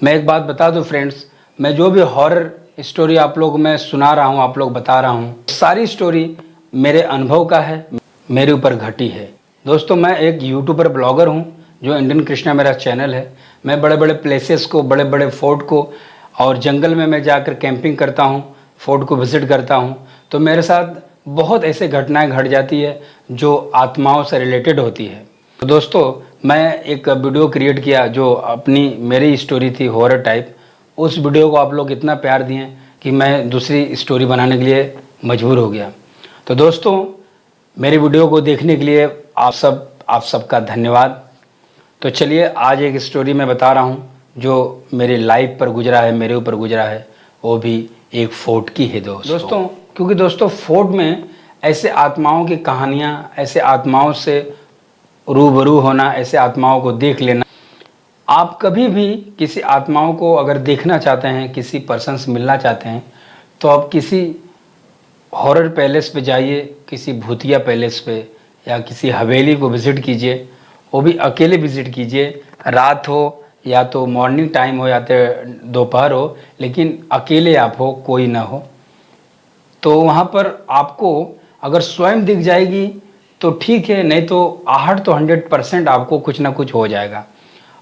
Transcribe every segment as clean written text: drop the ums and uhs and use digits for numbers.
मैं एक बात बता दूं फ्रेंड्स, मैं जो भी हॉरर स्टोरी आप लोग मैं सुना रहा हूं, आप लोग बता रहा हूं, सारी स्टोरी मेरे अनुभव का है, मेरे ऊपर घटी है। दोस्तों मैं एक यूट्यूबर ब्लॉगर हूं, जो इंडियन कृष्णा मेरा चैनल है। मैं बड़े बड़े प्लेसेस को, बड़े बड़े फोर्ट को और जंगल में मैं जाकर कैंपिंग करता हूं, फोर्ट को विजिट करता हूं। तो मेरे साथ बहुत ऐसे घटनाएं घट जाती है जो आत्माओं से रिलेटेड होती है। तो दोस्तों मैं एक वीडियो क्रिएट किया जो अपनी मेरी स्टोरी थी हॉरर टाइप। उस वीडियो को आप लोग इतना प्यार दिए कि मैं दूसरी स्टोरी बनाने के लिए मजबूर हो गया। तो दोस्तों मेरी वीडियो को देखने के लिए आप सबका धन्यवाद। तो चलिए आज एक स्टोरी मैं बता रहा हूँ जो मेरी लाइफ पर गुजरा है, मेरे ऊपर गुजरा है, वो भी एक फोर्ट की है दोस्तों। क्योंकि दोस्तों फोर्ट में ऐसे आत्माओं की कहानियाँ, ऐसे आत्माओं से रूबरू होना, ऐसे आत्माओं को देख लेना। आप कभी भी किसी आत्माओं को अगर देखना चाहते हैं, किसी पर्सन से मिलना चाहते हैं, तो आप किसी हॉरर पैलेस पे जाइए, किसी भूतिया पैलेस पे या किसी हवेली को विज़िट कीजिए। वो भी अकेले विज़िट कीजिए, रात हो या तो मॉर्निंग टाइम हो या तो दोपहर हो, लेकिन अकेले आप हो, कोई ना हो। तो वहाँ पर आपको अगर स्वयं दिख जाएगी तो ठीक है, नहीं तो आहट तो 100% आपको कुछ ना कुछ हो जाएगा।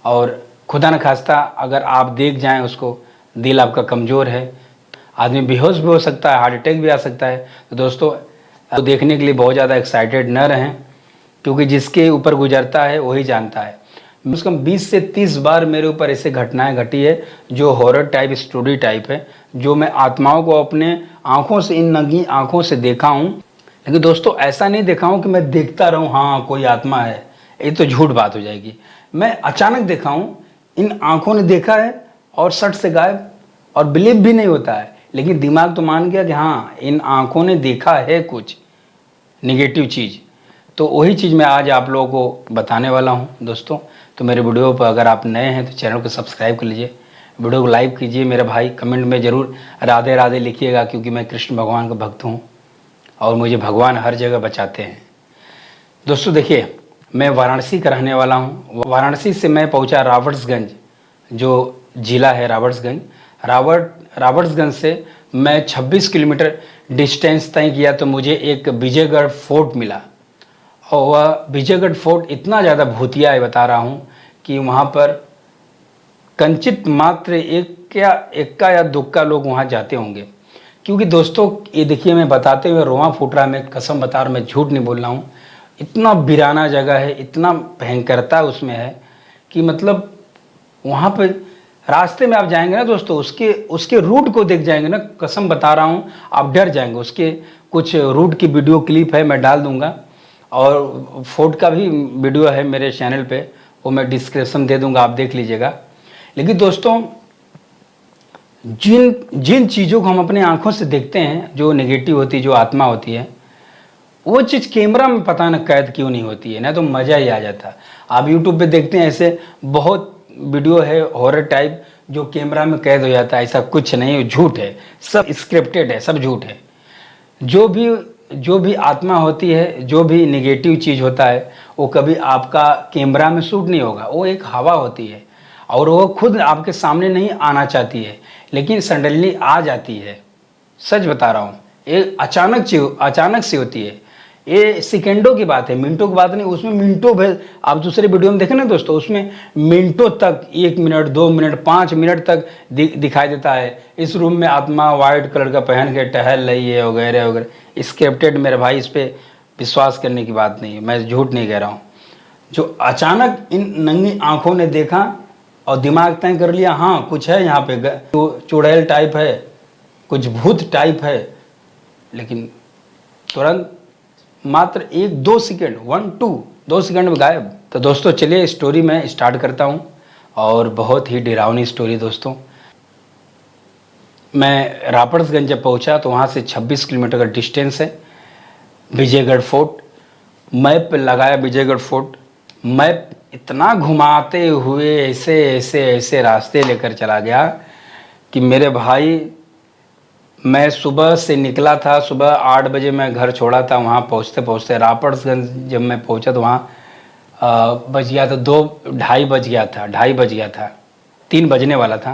और खुदा न खास्ता अगर आप देख जाएं उसको, दिल आपका कमज़ोर है, आदमी बेहोश भी हो सकता है, हार्ट अटैक भी आ सकता है। तो दोस्तों तो देखने के लिए बहुत ज़्यादा एक्साइटेड न रहें, क्योंकि जिसके ऊपर गुजरता है वही जानता है। कम से कम 20 से 30 बार मेरे ऊपर ऐसे घटनाएं घटी है जो हॉरर टाइप स्टोरी टाइप है, जो मैं आत्माओं को अपने आँखों से, इन नंगी आँखों से देखा हूँ। लेकिन दोस्तों ऐसा नहीं देखा हूँ कि मैं देखता रहूँ हाँ कोई आत्मा है, ये तो झूठ बात हो जाएगी। मैं अचानक देखा हूँ, इन आँखों ने देखा है और सट से गायब, और बिलीव भी नहीं होता है, लेकिन दिमाग तो मान गया कि हाँ इन आँखों ने देखा है कुछ निगेटिव चीज़। तो वही चीज़ मैं आज आप लोगों को बताने वाला हूँ दोस्तों। तो मेरे वीडियो पर अगर आप नए हैं तो चैनल को सब्सक्राइब कर लीजिए, वीडियो को लाइक कीजिए मेरे भाई, कमेंट में ज़रूर राधे राधे लिखिएगा, क्योंकि मैं कृष्ण भगवान का भक्त हूँ और मुझे भगवान हर जगह बचाते हैं। दोस्तों देखिए, मैं वाराणसी का रहने वाला हूँ। वाराणसी से मैं पहुँचा राबर्ट्सगंज, जो ज़िला है राबर्ट्सगंज। राबर्ट्सगंज से मैं 26 किलोमीटर डिस्टेंस तय किया तो मुझे एक विजयगढ़ फोर्ट मिला। और वह विजयगढ़ फोर्ट इतना ज़्यादा भूतिया है, बता रहा हूँ, कि वहाँ पर कंचित मात्र एक्का या दुक्का लोग वहाँ जाते होंगे। क्योंकि दोस्तों ये देखिए, मैं बताते हुए रोआं फूट रहा, मैं कसम बता रहा, मैं झूठ नहीं बोल रहा हूँ। इतना वीराना जगह है, इतना भयंकरता उसमें है कि मतलब वहाँ पे रास्ते में आप जाएंगे ना दोस्तों, उसके रूट को देख जाएंगे ना, कसम बता रहा हूँ आप डर जाएंगे। उसके कुछ रूट की वीडियो क्लिप है, मैं डाल दूँगा, और फोर्ट का भी वीडियो है मेरे चैनल पे, वो मैं डिस्क्रिप्शन दे दूँगा, आप देख लीजिएगा। लेकिन दोस्तों जिन चीज़ों को हम अपने आँखों से देखते हैं, जो नेगेटिव होती है, जो आत्मा होती है, वो चीज़ कैमरा में पता न कैद क्यों नहीं होती है, ना तो मज़ा ही आ जाता। आप यूट्यूब पे देखते हैं ऐसे बहुत वीडियो है हॉरर टाइप जो कैमरा में कैद हो जाता है, ऐसा कुछ नहीं है, झूठ है, सब स्क्रिप्टेड है, सब झूठ है। जो भी आत्मा होती है, जो भी नेगेटिव चीज़ होता है, वो कभी आपका कैमरा में शूट नहीं होगा। वो एक हवा होती है और वो खुद आपके सामने नहीं आना चाहती है, लेकिन सडनली आ जाती है। सच बता रहा हूँ, ये अचानक से होती है। ये सेकेंडों की बात है, मिनटों की बात नहीं। उसमें मिनटों भर आप दूसरे वीडियो में देखें ना दोस्तों, उसमें मिनटों तक, 1 मिनट, 2 मिनट, 5 मिनट तक दिखाई देता है। इस रूम में आत्मा वाइट कलर का पहन के टहल रही है, वगैरह वगैरह। स्क्रिप्टेड मेरे भाई, इस पर विश्वास करने की बात नहीं है, मैं झूठ नहीं कह रहा हूँ। जो अचानक इन नंगी आँखों ने देखा और दिमाग तय कर लिया हाँ कुछ है यहाँ पे, तो चुड़ैल टाइप है, कुछ भूत टाइप है, लेकिन तुरंत मात्र 1-2 सेकेंड, 1-2 सेकेंड में गायब। तो दोस्तों चलिए स्टोरी मैं स्टार्ट करता हूँ, और बहुत ही डरावनी स्टोरी दोस्तों। मैं राबर्ट्सगंज जब पहुँचा तो वहाँ से 26 किलोमीटर का डिस्टेंस है विजयगढ़ फोर्ट। मैप पे लगाया विजयगढ़ फोर्ट, मैप इतना घुमाते हुए ऐसे रास्ते लेकर चला गया कि मेरे भाई, मैं सुबह से निकला था, सुबह 8 बजे मैं घर छोड़ा था। वहाँ पहुँचते राबर्ट्सगंज जब मैं पहुँचा तो वहाँ बज गया था 2-2:30 बज गया था, 2:30 बज गया था, 3 बजने वाला था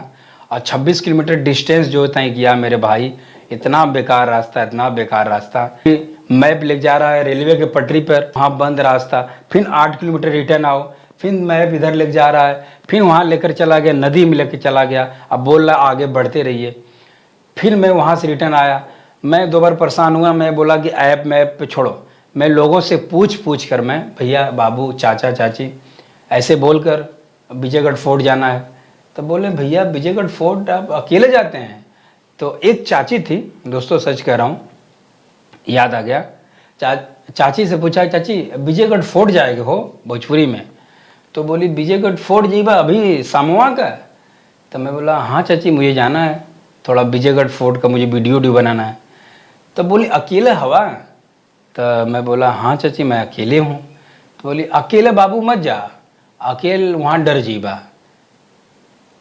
और 26 किलोमीटर डिस्टेंस जो तय किया मेरे भाई। इतना बेकार रास्ता, इतना बेकार रास्ता। मैप ले जा रहा है रेलवे के पटरी पर, वहाँ बंद रास्ता, फिर 8 किलोमीटर रिटर्न आओ, फिर मैप इधर ले जा रहा है, फिर वहाँ लेकर चला गया, नदी में लेकर चला गया, अब बोल रहा आगे बढ़ते रहिए। फिर मैं वहाँ से रिटर्न आया, मैं 2 बार परेशान हुआ। मैं बोला कि ऐप मैप पे छोड़ो, मैं लोगों से पूछ कर मैं भैया बाबू चाचा चाची ऐसे बोलकर विजयगढ़ फोर्ट जाना है। तो बोले भैया विजयगढ़ फोर्ट आप अकेले जाते हैं? तो एक चाची थी दोस्तों, सच कह रहा हूँ, याद आ गया। चाची से पूछा, चाची विजयगढ़ फोर्ट जाएगे हो भोजपुरी में? तो बोली विजयगढ़ फोर्ट जीबा अभी सामवा का? तो मैं बोला हाँ चाची मुझे जाना है, थोड़ा विजयगढ़ फोर्ट का मुझे वीडियो बनाना है। तो बोली अकेले हवा? तो मैं बोला हाँ चाची मैं अकेले हूँ। तो बोली अकेले बाबू मत जा, अकेले वहाँ डर जीबा।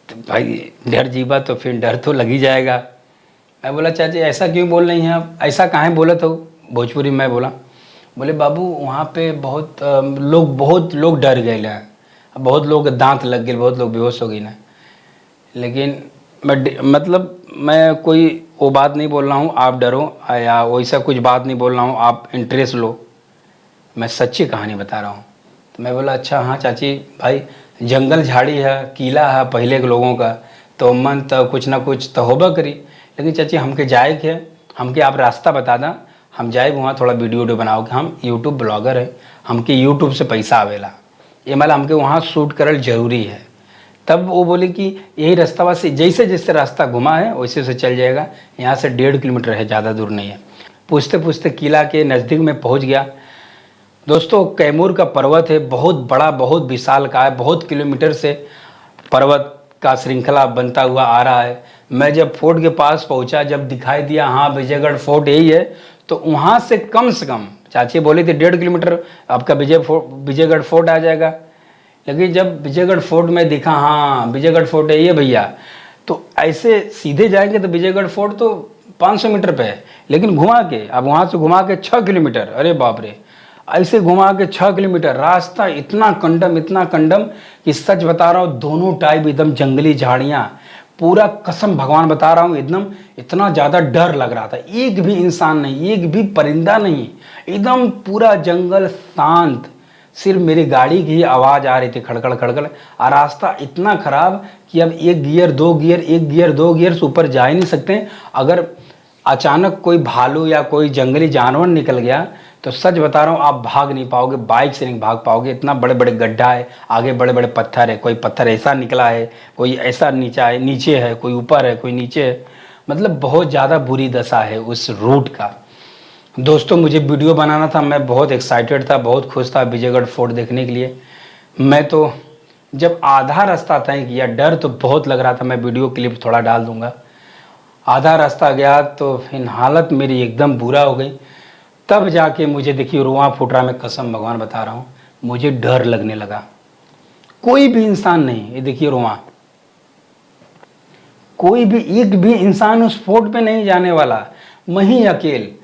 तो भाई डर जीबा तो फिर डर तो लग ही जाएगा। मैं बोला चाची ऐसा क्यों बोल रही हैं आप, ऐसा काहे बोला तो भोजपुरी में बोला। बोले बाबू वहाँ पे बहुत लोग डर गए ना, बहुत लोग दांत लग गए, बहुत लोग बेहोश हो गए ना। लेकिन मैं कोई वो बात नहीं बोल रहा हूँ आप डरो या वैसा कुछ बात नहीं बोल रहा हूँ, आप इंटरेस्ट लो, मैं सच्ची कहानी बता रहा हूँ। तो मैं बोला अच्छा हाँ चाची, भाई जंगल झाड़ी है, किला है पहले के लोगों का, तो मन तो कुछ ना कुछ तो होबा करी। लेकिन चाची हमके जाए के हमके आप रास्ता बता दा, हम जाए वहाँ थोड़ा वीडियो बनाओ कि हम यूट्यूब ब्लॉगर है, हमके यूट्यूब से पैसा आवेला, ये मतलब हमके वहाँ शूट करल जरूरी है। तब वो बोले कि यही रास्ता से जैसे जैसे रास्ता घुमा है वैसे से चल जाएगा, यहाँ से 1.5 किलोमीटर है, ज़्यादा दूर नहीं है। पूछते पूछते किला के नज़दीक में पहुँच गया। दोस्तों कैमूर का पर्वत है, बहुत बड़ा, बहुत विशाल का है, बहुत किलोमीटर से पर्वत का श्रृंखला बनता हुआ आ रहा है। मैं जब फोर्ट के पास पहुंचा, जब दिखाई दिया हाँ विजयगढ़ फोर्ट यही है, तो वहाँ से कम चाची बोली थी 1.5 किलोमीटर आपका विजयगढ़ फोर्ट आ जाएगा। लेकिन जब विजयगढ़ फोर्ट में दिखा हाँ विजयगढ़ फोर्ट है ये भैया, तो ऐसे सीधे जाएंगे तो विजयगढ़ फोर्ट तो 500 मीटर पे है, लेकिन घुमा के, अब वहाँ से घुमा के 6 किलोमीटर, अरे बाप रे, ऐसे घुमा के 6 किलोमीटर रास्ता, इतना कंडम कि सच बता रहा हूँ, दोनों टाइप एकदम जंगली झाड़ियाँ, पूरा कसम भगवान बता रहा हूँ, एकदम इतना ज़्यादा डर लग रहा था। एक भी इंसान नहीं, एक भी परिंदा नहीं, एकदम पूरा जंगल शांत, सिर्फ मेरी गाड़ी की आवाज़ आ रही थी खड़खड़ खड़खड़। और रास्ता इतना ख़राब कि अब 1 गियर 2 गियर 1 गियर 2 गियर से ऊपर जा ही नहीं सकते। अगर अचानक कोई भालू या कोई जंगली जानवर निकल गया तो सच बता रहा हूँ आप भाग नहीं पाओगे, बाइक से नहीं भाग पाओगे, इतना बड़े बड़े गड्ढा है, आगे बड़े बड़े पत्थर है, कोई पत्थर ऐसा निकला है, कोई ऐसा नीचे है, कोई ऊपर है, कोई नीचे है, मतलब बहुत ज़्यादा बुरी दशा है उस रूट का। दोस्तों मुझे वीडियो बनाना था, मैं बहुत एक्साइटेड था, बहुत खुश था विजयगढ़ फोर्ट देखने के लिए। मैं तो जब आधा रास्ता तय किया, डर तो बहुत लग रहा था, मैं वीडियो क्लिप थोड़ा डाल दूंगा। आधा रास्ता गया तो फिर हालत मेरी एकदम बुरा हो गई, तब जाके मुझे देखिए रुआं फूट रहा, मैं कसम भगवान बता रहा हूँ, मुझे डर लगने लगा। कोई भी इंसान नहीं, ये देखिए रुआं, कोई भी एक भी इंसान उस फोर्ट पे नहीं जाने वाला, मैं ही अकेले।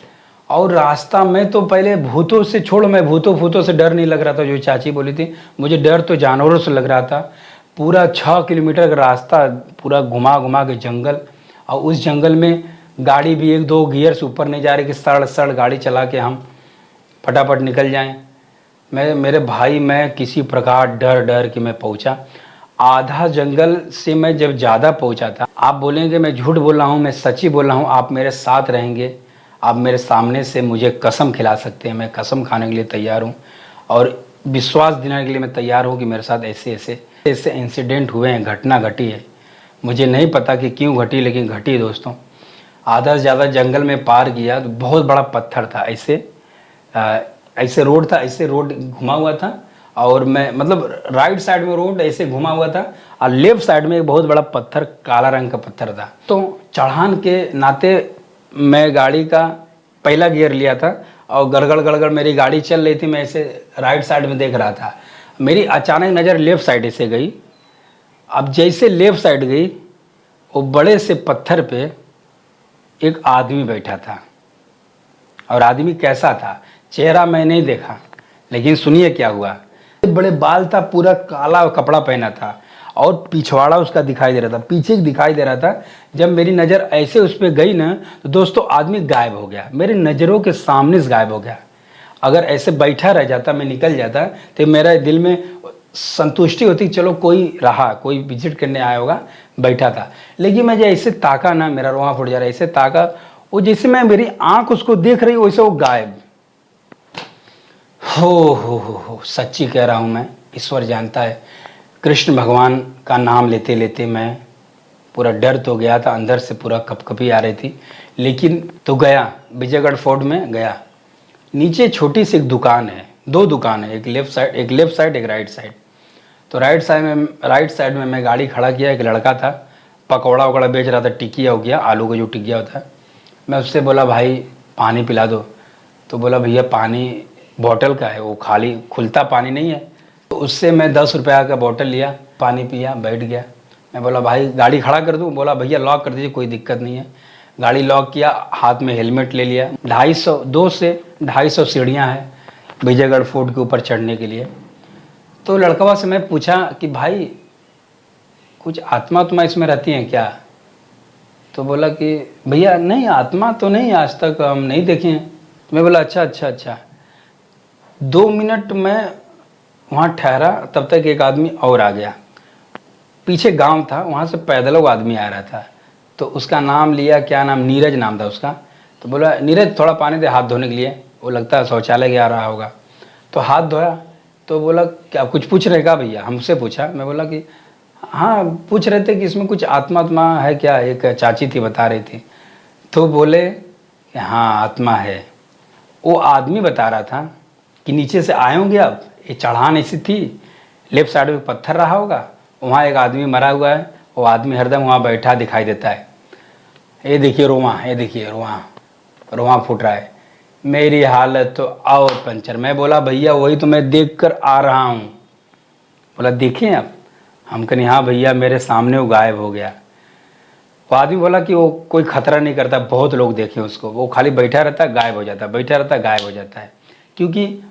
और रास्ता में तो पहले भूतों से छोड़, मैं भूतों से डर नहीं लग रहा था, जो चाची बोली थी, मुझे डर तो जानवरों से लग रहा था। पूरा 6 किलोमीटर का रास्ता, पूरा घुमा के जंगल, और उस जंगल में गाड़ी भी 1-2 गियर से ऊपर नहीं जा रही कि सड़ गाड़ी चला के हम फटाफट निकल जाएं। मेरे भाई मैं किसी प्रकार डर के मैं पहुंचा। आधा जंगल से मैं जब ज़्यादा पहुंचा था, आप बोलेंगे मैं झूठ बोल रहा हूं, मैं सच ही बोल रहा हूं, आप मेरे साथ रहेंगे, आप मेरे सामने से मुझे कसम खिला सकते हैं, मैं कसम खाने के लिए तैयार हूँ और विश्वास दिलाने के लिए मैं तैयार हूँ कि मेरे साथ ऐसे इंसिडेंट हुए हैं, घटना घटी है। मुझे नहीं पता कि क्यों घटी, लेकिन घटी दोस्तों। आधा से ज़्यादा जंगल में पार किया तो बहुत बड़ा पत्थर था, ऐसे रोड था, ऐसे रोड घुमा हुआ था, और मैं मतलब राइट साइड में रोड ऐसे घुमा हुआ था और लेफ्ट साइड में एक बहुत बड़ा पत्थर, काला रंग का पत्थर था। तो चढ़ान के नाते मैं गाड़ी का पहला गियर लिया था और गड़गड़ मेरी गाड़ी चल रही थी, मैं ऐसे राइट साइड में देख रहा था। मेरी अचानक नज़र लेफ़्ट साइड से गई। अब जैसे लेफ़्ट साइड गई, वो बड़े से पत्थर पे एक आदमी बैठा था, और आदमी कैसा था, चेहरा मैं नहीं देखा, लेकिन सुनिए क्या हुआ। बड़े बाल था, पूरा काला कपड़ा पहना था, और पिछवाड़ा उसका दिखाई दे रहा था, पीछे दिखाई दे रहा था। जब मेरी नज़र ऐसे उस पर गई ना तो दोस्तों आदमी गायब हो गया, मेरी नज़रों के सामने से गायब हो गया। अगर ऐसे बैठा रह जाता, मैं निकल जाता, तो मेरा दिल में संतुष्टि होती, चलो कोई रहा, कोई विजिट करने आया होगा, बैठा था। लेकिन मैं जो ऐसे ताका ना, मेरा रोआ फुट जा रहा, ऐसे ताका, वो जैसे मैं मेरी आंख उसको देख रही वैसे वो गायब। हो सच्ची कह रहा हूँ मैं, ईश्वर जानता है। कृष्ण भगवान का नाम लेते लेते मैं पूरा डर तो गया था, अंदर से पूरा कपकपी आ रही थी, लेकिन तो गया, विजयगढ़ फोर्ट में गया। नीचे छोटी सी एक दुकान है, 2 दुकान है, एक लेफ्ट साइड एक राइट साइड। तो राइट साइड में मैं गाड़ी खड़ा किया, एक लड़का था पकौड़ा वकौड़ा बेच रहा था, टिकिया हो गया, आलू का जो टिकिया होता है। मैं उससे बोला भाई पानी पिला दो, तो बोला भैया पानी बॉटल का है, वो खाली खुलता पानी नहीं है। तो उससे मैं 10 रुपया का बॉटल लिया, पानी पिया, बैठ गया। मैं बोला भाई गाड़ी खड़ा कर दूँ, बोला भैया लॉक कर दीजिए, कोई दिक्कत नहीं है। गाड़ी लॉक किया, हाथ में हेलमेट ले लिया। 2 से 250 सीढ़ियाँ हैं विजयगढ़ फोर्ट के ऊपर चढ़ने के लिए। तो लड़कवा से मैं पूछा कि भाई कुछ आत्मा उत्मा इसमें रहती हैं क्या? तो बोला कि भैया नहीं, आत्मा तो नहीं, आज तक हम नहीं देखे हैं। मैं बोला अच्छा। 2 मिनट मैं वहाँ ठहरा, तब तक एक आदमी और आ गया। पीछे गांव था, वहाँ से पैदल वो आदमी आ रहा था। तो उसका नाम लिया, क्या नाम, नीरज नाम था उसका। तो बोला नीरज थोड़ा पानी दे हाथ धोने के लिए, वो लगता है शौचालय गया रहा होगा। तो हाथ धोया, तो बोला क्या कुछ पूछ रहे का भैया? हमसे पूछा। मैं बोला कि हाँ पूछ रहे थे कि इसमें कुछ आत्मा है क्या, एक चाची थी बता रही थी। तो बोले कि हाँ आत्मा है। वो आदमी बता रहा था कि नीचे से आए होंगे आप, ये चढ़ान ऐसी थी, लेफ्ट साइड में पत्थर रहा होगा, वहाँ एक आदमी मरा हुआ है, वो आदमी हरदम वहाँ बैठा दिखाई देता है। ये देखिए रोवां, ये देखिए रोवां फूट रहा है। मेरी हालत तो और पंचर। मैं बोला भैया वही तो मैं देख कर आ रहा हूँ। बोला देखें आप? हम कहें हाँ भैया, मेरे सामने वो गायब हो गया। वो आदमी बोला कि वो कोई खतरा नहीं करता, बहुत लोग देखे उसको, वो खाली बैठा रहता है गायब हो जाता है, बैठा रहता है गायब हो जाता है। क्योंकि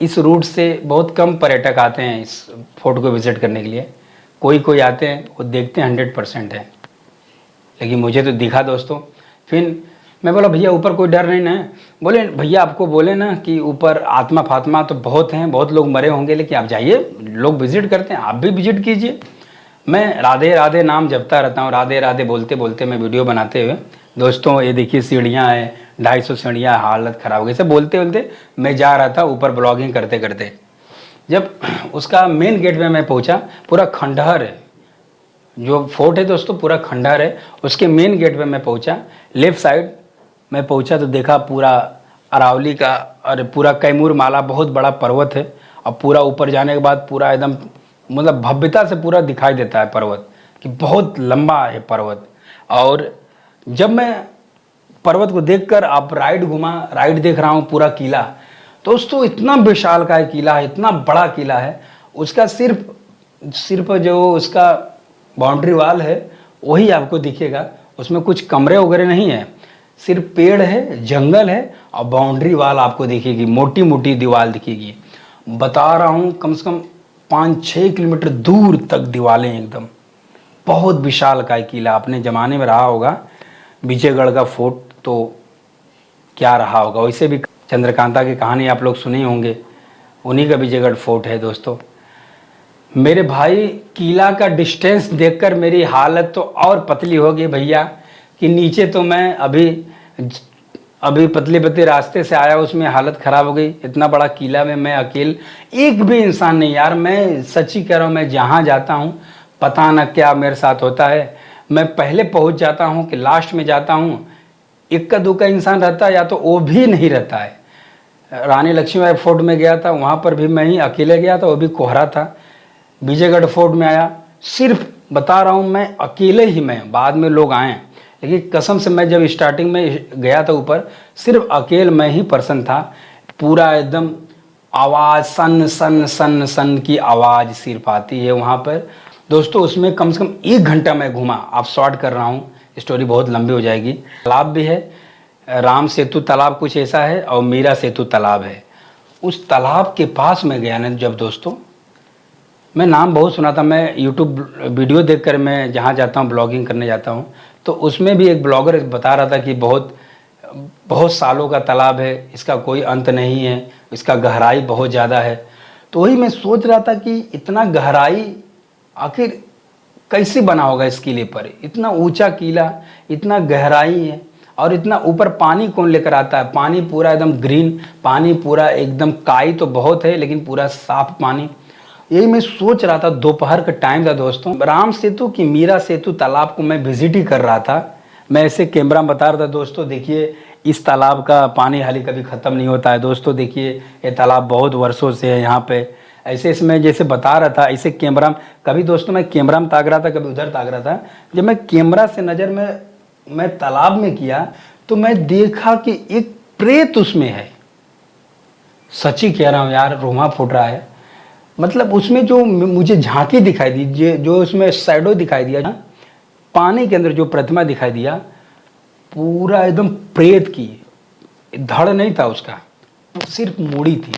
इस रूट से बहुत कम पर्यटक आते हैं इस फोर्ट को विजिट करने के लिए, कोई आते हैं, वो देखते हैं 100% है। लेकिन मुझे तो दिखा दोस्तों। फिर मैं बोला भैया ऊपर कोई डर नहीं ना है? बोले भैया आपको बोले ना कि ऊपर आत्मा फात्मा तो बहुत हैं, बहुत लोग मरे होंगे, लेकिन आप जाइए, लोग विजिट करते हैं, आप भी विजिट कीजिए। मैं राधे राधे नाम जपता रहता हूँ, राधे राधे बोलते बोलते मैं वीडियो बनाते हुए, दोस्तों ये देखिए सीढ़ियाँ हैं, 250 सीढ़ियाँ, हालत ख़राब हो गई। सब बोलते बोलते मैं जा रहा था ऊपर ब्लॉगिंग करते करते। जब उसका मेन गेट पे मैं पहुंचा, पूरा खंडहर है, जो फोर्ट है दोस्तों पूरा खंडहर है। उसके मेन गेट पे मैं पहुंचा, लेफ्ट साइड मैं पहुंचा तो देखा पूरा अरावली का, और पूरा कैमूर माला बहुत बड़ा पर्वत है। और पूरा ऊपर जाने के बाद पूरा एकदम मतलब भव्यता से पूरा दिखाई देता है पर्वत, कि बहुत लंबा है पर्वत। और जब मैं पर्वत को देखकर आप राइट देख रहा हूँ पूरा किला, दोस्तों इतना विशाल का किला है, इतना बड़ा किला है। उसका सिर्फ जो उसका बाउंड्री वाल है वही आपको दिखेगा, उसमें कुछ कमरे वगैरह नहीं है, सिर्फ पेड़ है, जंगल है, और बाउंड्री वाल आपको दिखेगी, मोटी मोटी दीवार दिखेगी। बता रहा हूँ कम से कम 5-6 किलोमीटर दूर तक दीवारें, एकदम बहुत विशाल का किला। अपने ज़माने में रहा होगा विजयगढ़ का फोर्ट, तो क्या रहा होगा। वैसे भी चंद्रकांता की कहानी आप लोग सुने होंगे, उन्हीं का विजयगढ़ फोर्ट है दोस्तों। मेरे भाई किला का डिस्टेंस देखकर मेरी हालत तो और पतली हो गई भैया, कि नीचे तो मैं अभी पतले पतले रास्ते से आया, उसमें हालत ख़राब हो गई। इतना बड़ा किला में मैं अकेले, एक भी इंसान नहीं यार। मैं सच्ची कह रहा हूँ, मैं जहाँ जाता हूँ पता न क्या मेरे साथ होता है। मैं पहले पहुँच जाता हूँ कि लास्ट में जाता हूँ, इक्का दुक्का इंसान रहता है, या तो वो भी नहीं रहता है। रानी लक्ष्मीबाई फोर्ट में गया था, वहाँ पर भी मैं ही अकेले गया था, वो भी कोहरा था। विजयगढ़ फोर्ट में आया, सिर्फ बता रहा हूँ मैं अकेले ही, मैं बाद में लोग आए, लेकिन कसम से मैं जब स्टार्टिंग में गया था ऊपर, सिर्फ अकेले मैं ही पर्सन था। पूरा एकदम आवाज़ सन सन सन सन की आवाज़ सिर्फ आती है वहाँ पर दोस्तों। उसमें कम से कम 1 घंटा मैं घूमा। आप शॉर्ट कर रहा हूँ, स्टोरी बहुत लंबी हो जाएगी। तालाब भी है, राम सेतु तालाब कुछ ऐसा है, और मीरा सेतु तालाब है। उस तालाब के पास में गया ना जब दोस्तों, मैं नाम बहुत सुना था। मैं यूट्यूब वीडियो देखकर मैं जहाँ जाता हूँ ब्लॉगिंग करने जाता हूँ, तो उसमें भी एक ब्लॉगर बता रहा था कि बहुत बहुत सालों का तालाब है, इसका कोई अंत नहीं है, इसका गहराई बहुत ज़्यादा है। तो वही मैं सोच रहा था कि इतना गहराई आखिर कैसे बना होगा इस किले पर। इतना ऊंचा किला, इतना गहराई है, और इतना ऊपर पानी कौन लेकर आता है। पानी पूरा एकदम ग्रीन, पानी पूरा एकदम, काई तो बहुत है लेकिन पूरा साफ पानी। यही मैं सोच रहा था, दोपहर का टाइम था दोस्तों, राम सेतु की मीरा सेतु तालाब को मैं विजिट ही कर रहा था। मैं ऐसे कैमरा में बता रहा था दोस्तों, देखिए इस तालाब का पानी हाली कभी ख़त्म नहीं होता है दोस्तों। देखिए ये तालाब बहुत वर्षों से है यहाँ पे। ऐसे इसमें जैसे बता रहा था, ऐसे कैमरा में कभी दोस्तों मैं कैमरा में ताक रहा था, कभी उधर ताक रहा था। जब मैं कैमरा से नज़र में मैं तालाब में किया तो मैं देखा कि एक प्रेत उसमें है। सच्ची कह रहा हूँ यार, रोमा फूट रहा है। मतलब उसमें जो मुझे झांकी दिखाई दी, जो उसमें शैडो दिखाई दिया, पानी के अंदर जो प्रतिमा दिखाई दिया, पूरा एकदम प्रेत की, धड़ नहीं था उसका, सिर्फ मूड़ी थी।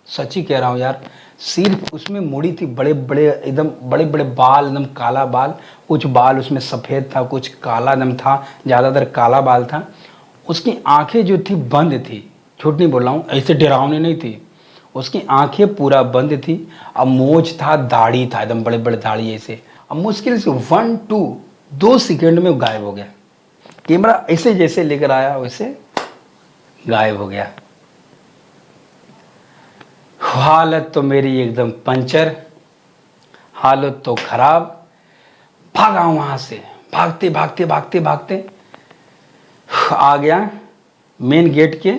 सच्ची कह रहा हूँ यार, सिर्फ उसमें मूड़ी थी। बड़े बड़े एकदम बड़े बड़े बाल, एकदम काला बाल, कुछ बाल उसमें सफ़ेद था, कुछ काला एकदम था, ज़्यादातर काला बाल था। उसकी आंखें जो थी बंद थी, झूठ नहीं बोल रहा हूँ, ऐसे डरावनी नहीं थी। उसकी आंखें पूरा बंद थी। अब मूंछ था, दाढ़ी था, एकदम बड़े बड़े दाढ़ी ऐसे। अब मुश्किल से 1-2 सेकंड में गायब हो गया। कैमरा ऐसे जैसे लेकर आया वैसे गायब हो गया। हालत तो मेरी एकदम पंचर, हालत तो खराब। भागा वहां से, भागते भागते भागते भागते आ गया मेन गेट के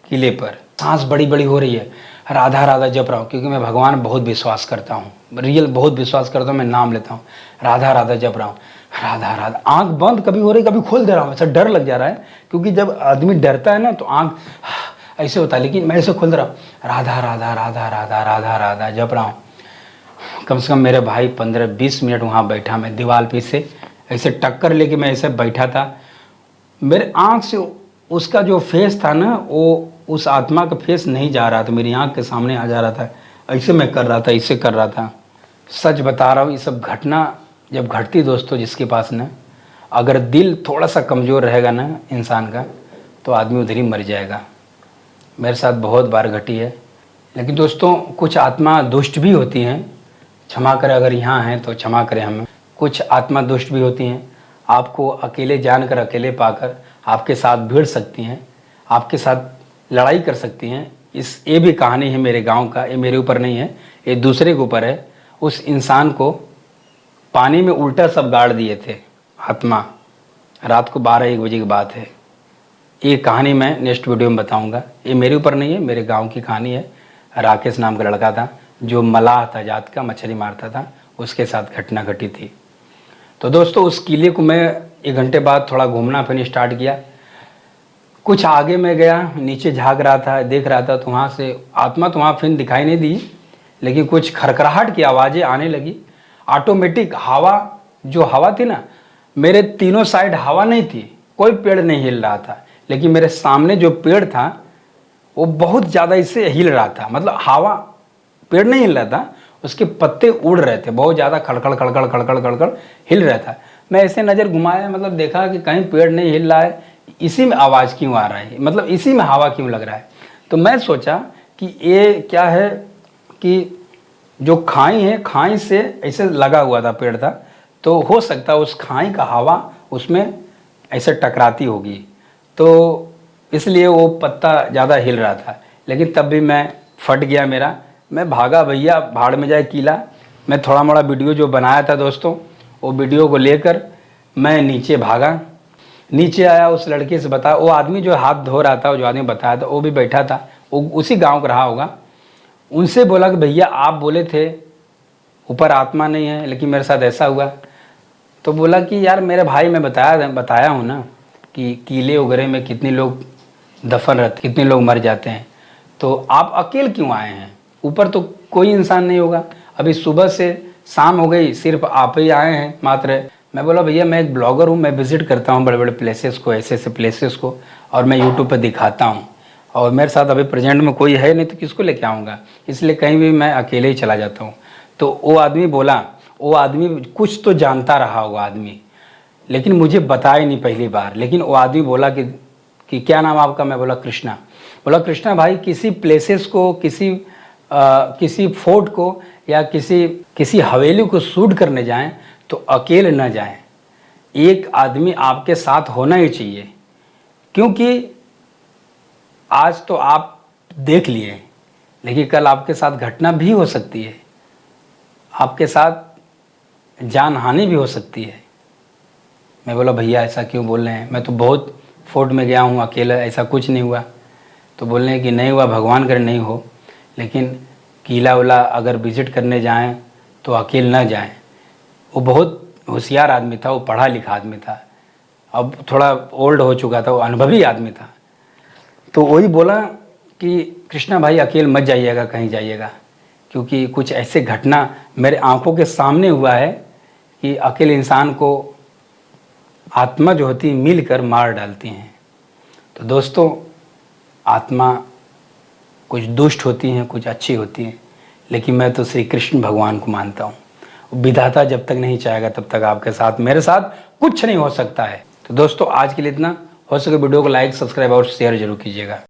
किले पर। सांस बड़ी बड़ी हो रही है, राधा राधा जप रहा हूँ, क्योंकि मैं भगवान बहुत विश्वास करता हूँ, रियल बहुत विश्वास करता हूँ। मैं नाम लेता हूँ, राधा राधा जप रहा हूँ, राधा राधा। आंख बंद कभी हो रही, कभी खोल दे रहा हूँ, ऐसा डर लग जा रहा है, क्योंकि जब आदमी डरता है ना तो आंख ऐसे होता है। लेकिन मैं ऐसे खोल दे रहा हूँ, राधा राधा राधा राधा राधा राधा जप रहा हूँ। कम से कम मेरे भाई 15-20 मिनट वहाँ बैठा, मैं दीवार पे से ऐसे टक्कर लेके मैं ऐसे बैठा था। मेरे आँख से उसका जो फेस था ना, वो उस आत्मा का फेस नहीं जा रहा था, मेरी आंख के सामने आ जा रहा था। ऐसे मैं कर रहा था, ऐसे कर रहा था। सच बता रहा हूँ, ये सब घटना जब घटती दोस्तों, जिसके पास ना अगर दिल थोड़ा सा कमज़ोर रहेगा ना इंसान का, तो आदमी उधर ही मर जाएगा। मेरे साथ बहुत बार घटी है। लेकिन दोस्तों कुछ आत्मा दुष्ट भी होती हैं, क्षमा करें अगर यहाँ हैं तो क्षमा करें हमें। कुछ आत्मा दुष्ट भी होती हैं, आपको अकेले जानकर, अकेले पाकर आपके साथ भिड़ सकती हैं, आपके साथ लड़ाई कर सकती हैं। ये भी कहानी है मेरे गांव का, ये मेरे ऊपर नहीं है, ये दूसरे के ऊपर है। उस इंसान को पानी में उल्टा सब गाड़ दिए थे आत्मा, रात को 12-1 बजे की बात है। ये कहानी मैं नेक्स्ट वीडियो में बताऊंगा। ये मेरे ऊपर नहीं है, मेरे गांव की कहानी है। राकेश नाम का लड़का था, जो मलाह था जात का, मछली मारता था, उसके साथ घटना घटी थी। तो दोस्तों उस किले को मैं 1 घंटे बाद थोड़ा घूमना फिर स्टार्ट किया। कुछ आगे मैं गया, नीचे झाँक रहा था, देख रहा था, तो वहाँ से आत्मा तो वहाँ फिर दिखाई नहीं दी, लेकिन कुछ खरखराहट की आवाज़ें आने लगी। ऑटोमेटिक हवा, जो हवा थी ना, मेरे तीनों साइड हवा नहीं थी, कोई पेड़ नहीं हिल रहा था, लेकिन मेरे सामने जो पेड़ था वो बहुत ज़्यादा इससे हिल रहा था। मतलब हवा, पेड़ नहीं हिल रहा था, उसके पत्ते उड़ रहे थे, बहुत ज़्यादा खड़खड़ खड़खड़ खड़खड़ खड़खड़ हिल रहा था। मैं ऐसे नज़र घुमाया, मतलब देखा कि कहीं पेड़ नहीं हिल रहा है, इसी में आवाज़ क्यों आ रहा है, मतलब इसी में हवा क्यों लग रहा है। तो मैं सोचा कि ये क्या है, कि जो खाई है, खाई से ऐसे लगा हुआ था पेड़ था, तो हो सकता है उस खाई का हवा उसमें ऐसे टकराती होगी, तो इसलिए वो पत्ता ज़्यादा हिल रहा था। लेकिन तब भी मैं फट गया मेरा, मैं भागा भैया, भाड़ में जाए कीला। मैं थोड़ा मोड़ा वीडियो जो बनाया था दोस्तों, वो वीडियो को लेकर मैं नीचे भागा। नीचे आया, उस लड़के से बता, वो आदमी जो हाथ धो रहा था, वो जो आदमी बताया था, वो भी बैठा था, वो उसी गांव का रहा होगा। उनसे बोला कि भैया आप बोले थे ऊपर आत्मा नहीं है, लेकिन मेरे साथ ऐसा हुआ। तो बोला कि यार मेरे भाई, मैं बताया हूँ ना कि कीले वगैरह में कितने लोग दफन रहते, कितने लोग मर जाते हैं, तो आप अकेले क्यों आए हैं? ऊपर तो कोई इंसान नहीं होगा, अभी सुबह से शाम हो गई, सिर्फ आप ही आए हैं मात्र। मैं बोला भैया मैं एक ब्लॉगर हूँ, मैं विज़िट करता हूँ बड़े बड़े प्लेसेस को, ऐसे ऐसे प्लेसेस को, और मैं यूट्यूब पर दिखाता हूँ, और मेरे साथ अभी प्रेजेंट में कोई है नहीं, तो किसको लेके आऊँगा, इसलिए कहीं भी मैं अकेले ही चला जाता हूँ। तो वो आदमी बोला, वो आदमी कुछ तो जानता रहा वो आदमी, लेकिन मुझे बताया नहीं पहली बार। लेकिन वो आदमी बोला कि क्या नाम आपका? मैं बोला कृष्णा। बोला कृष्णा भाई, किसी प्लेसेस को, किसी फोर्ट को या किसी हवेली को शूट करने जाएं तो अकेले न जाएं, एक आदमी आपके साथ होना ही चाहिए, क्योंकि आज तो आप देख लिए, लेकिन कल आपके साथ घटना भी हो सकती है, आपके साथ जान हानि भी हो सकती है। मैं बोला भैया ऐसा क्यों बोल रहे हैं, मैं तो बहुत फोर्ट में गया हूँ अकेला, ऐसा कुछ नहीं हुआ। तो बोल रहे हैं कि नहीं हुआ, भगवान करे नहीं हो, लेकिन किला उला अगर विजिट करने जाएं तो अकेले ना जाएं। वो बहुत होशियार आदमी था, वो पढ़ा लिखा आदमी था, अब थोड़ा ओल्ड हो चुका था, वो अनुभवी आदमी था। तो वही बोला कि कृष्णा भाई अकेले मत जाइएगा कहीं जाइएगा, क्योंकि कुछ ऐसे घटना मेरे आंखों के सामने हुआ है कि अकेले इंसान को आत्मा जो होती है मिलकर मार डालती हैं। तो दोस्तों, आत्मा कुछ दुष्ट होती हैं, कुछ अच्छी होती हैं, लेकिन मैं तो श्री कृष्ण भगवान को मानता हूँ। विधाता जब तक नहीं चाहेगा तब तक आपके साथ, मेरे साथ कुछ नहीं हो सकता है। तो दोस्तों, आज के लिए इतना। हो सके वीडियो को लाइक, सब्सक्राइब और शेयर जरूर कीजिएगा।